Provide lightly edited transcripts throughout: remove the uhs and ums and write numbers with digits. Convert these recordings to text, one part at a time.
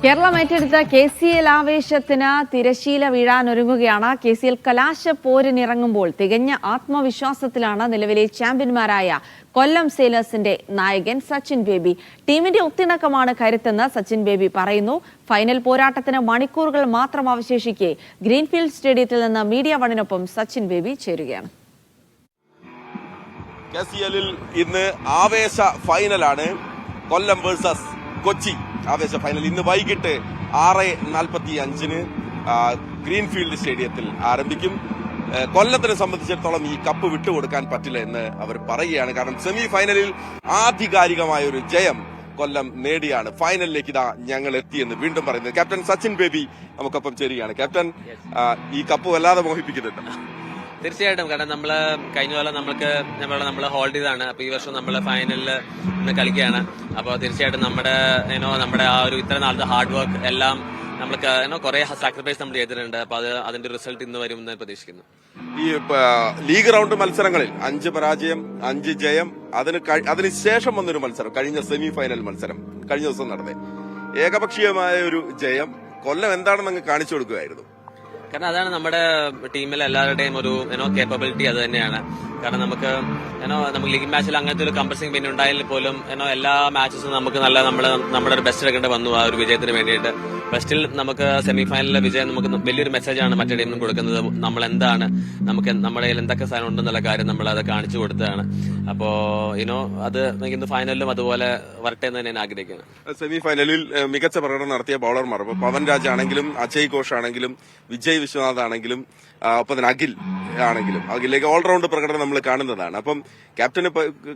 കേരളം ഏറ്റെടുത്ത KCL ആവേശത്തിന് തിരശീല വീഴാനൊരുങ്ങുകയാണ്. KCL കലാശപ്പോരിനിറങ്ങുമ്പോൾ തികഞ്ഞ ആത്മവിശ്വാസത്തിലാണ് നിലവിലെ ചാമ്പ്യന്മാരായ കൊല്ലം സെയിലേഴ്സിന്റെ നായകൻ സച്ചിൻ ബേബി. ടീമിന്റെ ഒത്തിണക്കമാണ് കരുത്തെന്ന് സച്ചിൻ ബേബി പറയുന്നു. ഫൈനൽ പോരാട്ടത്തിന് മണിക്കൂറുകൾ മാത്രം അവശേഷിക്കെ ഗ്രീൻഫീൽഡ് സ്റ്റേഡിയത്തിൽ നിന്ന് മീഡിയ വണ്ണിനൊപ്പം സച്ചിൻ ബേബി ചേരുകയാണ്. KCLൽ ഇന്ന് ആവേശ ഫൈനലാണ്. കൊല്ലം വേഴ്സസ് കൊച്ചി ആവേശ ഫൈനൽ ഇന്ന് വൈകിട്ട് 6:45 ഗ്രീൻഫീൽഡ് സ്റ്റേഡിയത്തിൽ ആരംഭിക്കും. കൊല്ലത്തിനെ സംബന്ധിച്ചിടത്തോളം ഈ കപ്പ് വിട്ടുകൊടുക്കാൻ പറ്റില്ല എന്ന് അവർ പറയുകയാണ്. കാരണം സെമി ഫൈനലിൽ ആധികാരികമായ ഒരു ജയം കൊല്ലം നേടിയാണ് ഫൈനലിലേക്ക് ഇതാ ഞങ്ങൾ എത്തിയെന്ന് വീണ്ടും പറയുന്നത് ക്യാപ്റ്റൻ സച്ചിൻ ബേബി നമുക്കൊപ്പം ചേരുകയാണ്. ക്യാപ്റ്റൻ, ഈ കപ്പ് വല്ലാതെ മോഹിപ്പിക്കുന്നുണ്ട്. തീർച്ചയായിട്ടും, കാരണം നമ്മള് കഴിഞ്ഞ പോലെ നമ്മൾ ഹോൾഡ് ചെയ്താണ്. അപ്പൊ ഈ വർഷം നമ്മള് ഫൈനലിൽ ഇന്ന് കളിക്കുകയാണ്. അപ്പോൾ തീർച്ചയായിട്ടും നമ്മുടെ ആ ഒരു ഇത്ര നാളത്തെ ഹാർഡ് വർക്ക് എല്ലാം നമ്മൾക്ക് കുറെ സാക്രിഫൈസ് നമ്മൾ ചെയ്തിട്ടുണ്ട്. അപ്പൊ അതിന്റെ റിസൾട്ട് ഇന്ന് വരുമെന്ന് പ്രതീക്ഷിക്കുന്നു. ഈ ലീഗ് റൗണ്ട് മത്സരങ്ങളിൽ 5 പരാജയം 5 ജയം, അതിനുശേഷം വന്നൊരു മത്സരം, കഴിഞ്ഞ സെമി ഫൈനൽ മത്സരം കഴിഞ്ഞ ദിവസം നടന്നേ ഏകപക്ഷീയമായ ഒരു ജയം കൊല്ലം എന്താണെന്ന് അങ്ങ് കാണിച്ചു കൊടുക്കുകയായിരുന്നു. കാരണം അതാണ് നമ്മുടെ ടീമിലെ എല്ലാവരുടെയും ഒരു കേപ്പബിലിറ്റി അത് തന്നെയാണ്. കാരണം നമുക്ക് ലീഗ് മാച്ചിൽ അങ്ങനത്തെ ഒരു കമ്പൽസിംഗ് പിന്നെ ഉണ്ടായാലും പോലും എല്ലാ മാച്ചസും നമുക്ക് നമ്മുടെ ഒരു ബെസ്റ്റ് എടുക്കേണ്ടി വന്നു ആ ഒരു വിജയത്തിന് വേണ്ടിയിട്ട്. ഫസ്റ്റിൽ നമുക്ക് സെമി ഫൈനലിലെ വിജയം നമുക്ക് വലിയൊരു മെസ്സേജാണ് മറ്റേ ടീമിനും കൊടുക്കുന്നത്. നമ്മൾ എന്താണ്, നമ്മുടെ കയ്യിൽ എന്തൊക്കെ സാധനം ഉണ്ടെന്നുള്ള കാര്യം നമ്മൾ അത് കാണിച്ചു കൊടുത്തതാണ്. അപ്പോ അത് ഇന്ന് ഫൈനലിലും അതുപോലെ വരട്ടെ എന്ന് തന്നെ ഞാൻ ആഗ്രഹിക്കുന്നു. സെമി ഫൈനലിൽ മികച്ച പ്രകടനം നടത്തിയ ബൌളർമാർ പവൻ രാജ് ആണെങ്കിലും അജയ് ഘോഷ് ആണെങ്കിലും വിജയ് വിശ്വനാഥ് ആണെങ്കിലും ഒപ്പം തന്നെ അഖിലേക്ക് ഓൾറൗണ്ട് പ്രകടനം നമ്മൾ കാണുന്നതാണ്. അപ്പം ക്യാപ്റ്റന്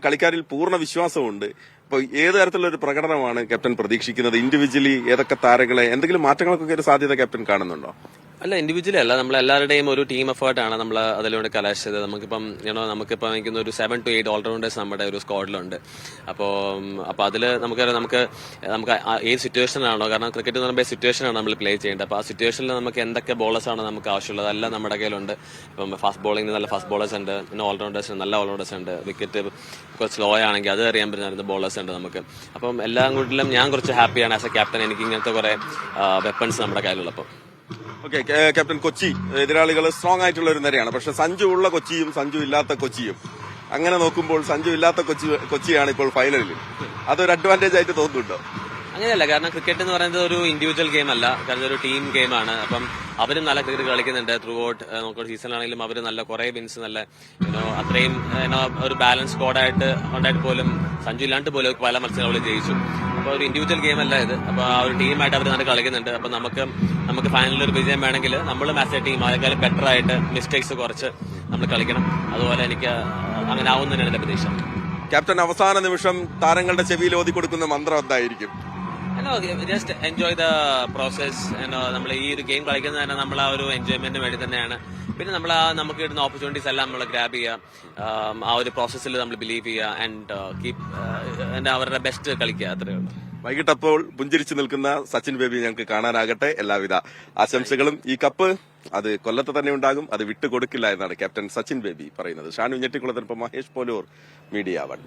കളിക്കാരിൽ പൂർണ്ണ വിശ്വാസമുണ്ട്. അപ്പൊ ഏത് തരത്തിലുള്ള ഒരു പ്രകടനമാണ് ക്യാപ്റ്റൻ പ്രതീക്ഷിക്കുന്നത്? ഇൻഡിവിജ്വലി ഏതൊക്കെ താരങ്ങളെ എന്തെങ്കിലും മാറ്റങ്ങൾക്കൊക്കെ ഒരു സാധ്യത ക്യാപ്റ്റൻ കാണുന്നുണ്ടോ? അല്ല, ഇൻഡിവിജ്വലി അല്ല, നമ്മളെല്ലാവരുടെയും ഒരു ടീം എഫേർട്ടാണ് നമ്മൾ അതിലൂടെ കലാശിച്ചത്. നമുക്കിപ്പം എനിക്കുന്ന ഒരു 7 to 8 ഓൾറൗണ്ടേഴ്സ് നമ്മുടെ ഒരു സ്ക്വാഡിലുണ്ട്. അപ്പോൾ അതിൽ നമുക്ക് ഏത് സിറ്റുവേഷനാണോ, കാരണം ക്രിക്കറ്റ് എന്ന് പറയുമ്പോൾ സിറ്റുവേഷനാണ് നമ്മൾ പ്ലേ ചെയ്യേണ്ടത്. അപ്പോൾ ആ സിറ്റുവേഷനിൽ നമുക്ക് എന്തൊക്കെ ബോളേഴ്സാണ് നമുക്ക് ആവശ്യമുള്ളത് അതെല്ലാം നമ്മുടെ കയ്യിലുണ്ട്. ഇപ്പം ഫാസ്റ്റ് ബോളിംഗ് നല്ല ഫാസ്റ്റ് ബോളേഴ്സ് ഉണ്ട്, പിന്നെ ഓൾറൗണ്ടേഴ്സ് നല്ല ഓൾറൗണ്ടേഴ്സ് ഉണ്ട്. വിക്കറ്റ് കുറച്ച് സ്ലോ ആണെങ്കിൽ അത് അറിയാൻ പറ്റുന്ന ബോളേഴ്സ് ഉണ്ട് നമുക്ക്. അപ്പം എല്ലാം കൂട്ടിലും ഞാൻ കുറച്ച് ഹാപ്പിയാണ് ആസ് എ ക്യാപ്റ്റൻ. എനിക്ക് ഇങ്ങനത്തെ കുറെ വെപ്പൺസ് നമ്മുടെ കയ്യിലുള്ളപ്പോൾ. ഓക്കെ ക്യാപ്റ്റൻ, കൊച്ചി എതിരാളികൾ സ്ട്രോങ് ആയിട്ടുള്ള ഒരു നിരയാണ്. പക്ഷെ സഞ്ജു ഉള്ള കൊച്ചിയും സഞ്ജു ഇല്ലാത്ത കൊച്ചിയും, അങ്ങനെ നോക്കുമ്പോൾ സഞ്ജു ഇല്ലാത്ത കൊച്ചിയാണ് ഇപ്പോൾ ഫൈനലിൽ. അതൊരു അഡ്വാൻറ്റേജ് ആയിട്ട് തോന്നുന്നുണ്ടോ? അങ്ങനെയല്ല, കാരണം ക്രിക്കറ്റ് എന്ന് പറയുന്നത് ഒരു ഇൻഡിവിജ്വൽ ഗെയിം അല്ല, കാരണം ഒരു ടീം ഗെയിമാണ്. അപ്പം അവരും നല്ല ക്രിക്കറ്റ് കളിക്കുന്നുണ്ട് ത്രൂ ഔട്ട്. നമുക്ക് സീസണിലാണെങ്കിലും അവർ നല്ല കുറെ വിൻസ്, നല്ല അത്രയും ഒരു ബാലൻസ് സ്ക്വാഡായിട്ട് ഉണ്ടായിട്ട് പോലും സഞ്ജു ഇല്ലാണ്ട് പോലും പല മത്സരങ്ങൾ ജയിച്ചു. അപ്പൊ ഒരു ഇൻഡിവിജ്വൽ ഗെയിം അല്ല ഇത്. അപ്പൊ ആ ഒരു ടീമായിട്ട് അവർ നല്ല കളിക്കുന്നുണ്ട്. അപ്പൊ നമുക്ക് ഫൈനലിൽ ഒരു വിജയം വേണമെങ്കിൽ നമ്മളും ആസ് എ ടീം അതിനേക്കാളും ബെറ്റർ ആയിട്ട് മിസ്റ്റേക്സ് കുറച്ച് നമ്മൾ കളിക്കണം. അതുപോലെ എനിക്ക് അങ്ങനെ ആവുന്നതിനാണ് എന്റെ പ്രതീക്ഷ. ക്യാപ്റ്റൻ, അവസാന നിമിഷം താരങ്ങളുടെ ചെവിയിൽ ഓതി കൊടുക്കുന്ന മന്ത്രം എന്തായിരിക്കും? Just enjoy the process. നമ്മൾ ഈ ഒരു ഗെയിം കളിക്കുന്നത് തന്നെ നമ്മൾ ആ ഒരു എൻജോയ്മെന്റിന് വേണ്ടി തന്നെയാണ്. പിന്നെ നമുക്ക് കിട്ടുന്ന ഓപ്പർച്യൂണിറ്റീസ് എല്ലാം നമ്മൾ ഗ്രാബ് ചെയ്യുക, ആ ഒരു പ്രോസസ്സിൽ നമ്മൾ ബിലീവ് ചെയ്യുക ആൻഡ് കീപ് അവരുടെ ബെസ്റ്റ് കളിക്കുക, അത്രയേ ഉള്ളൂ. വൈകിട്ടപ്പോൾ പുഞ്ചിരിച്ചു നിൽക്കുന്ന സച്ചിൻ ബേബി ഞങ്ങൾക്ക് കാണാനാകട്ടെ. എല്ലാവിധ ആശംസകളും. ഈ കപ്പ് അത് കൊല്ലത്ത് തന്നെ ഉണ്ടാകും, അത് വിട്ടുകൊടുക്കില്ല എന്നാണ് ക്യാപ്റ്റൻ സച്ചിൻ ബേബി പറയുന്നത്. ഷാനു ഞെട്ടിക്കുളത്തിനൊപ്പം മഹേഷ് പോലൂർ, മീഡിയ 1.